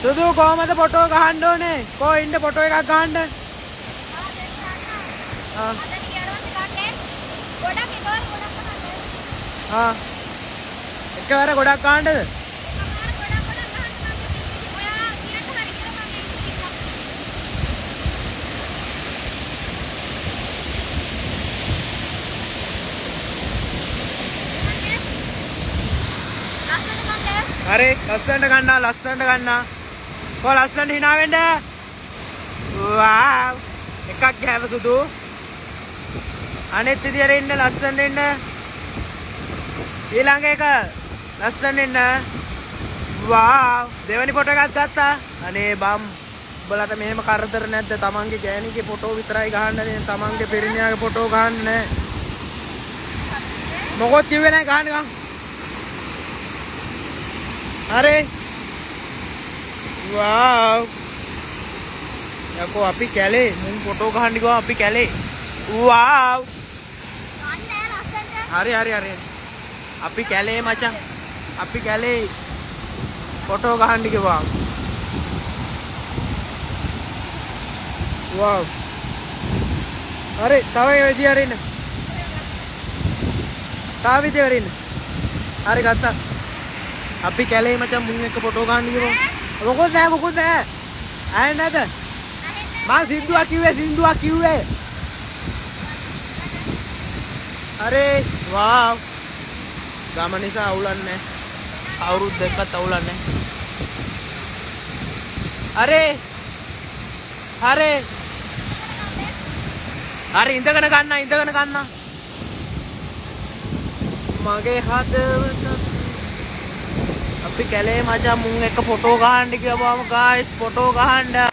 සුදු කොහමද ෆොටෝ ගහන්න ඕනේ? කො ඉන්න ෆොටෝ එකක් ගහන්න. ආ. ආ. එකවර ගොඩක් ගහන්නද? හරි ලස්සනට ගන්නවා ලස්සනට ගන්නවා. කො ලස්සනට hina වෙන්න. වාව්. එකක් ගෑව සුදු. අනෙත් විදියට ඉන්න ලස්සනට ඉන්න. ඊළඟ එක ලස්සනට ඉන්න. වාව්. දෙවෙනි ෆොටෝ එකක් ගත්තා. අනේ බම්. උඹලට මෙහෙම කරදර නැද්ද? තමන්ගේ ගෑණිගේ ෆොටෝ විතරයි ගහන්නේ. තමන්ගේ පිරිමියාගේ ෆොටෝ ගහන්නේ නැහැ. මොකොත් කිව්වේ නැහැ ගහන්න ගම්. अरे वाव याको අපි කැලේ මුන් ෆොටෝ ගහන්න ගියා අපි කැලේ वाव හරි හරි හරි අපි කැලේ මචං අපි කැලේ ෆොටෝ ගහන්න ගියා वाव अरे තව ඒ විදියට ඉන්න තා විදියට ඉන්න හරි ගත්තා අපි කැලේ මචං මුන් එක්ක ෆොටෝ ගන්න ගිහම මොකද නැහැ ආයෙ නැද මං සින්දුවක් කිව්වේ අරේ වාව් ගම නිසා අවුලන්නේ අවුරුදු දෙකක් අවුලන්නේ අරේ හරි ඉඳගෙන ගන්න මගේ හදවත අපි කැලේ මචං මුන් එක්ක ෆොටෝ ගහන්න ගියාම ගායිස් ෆොටෝ ගහන්න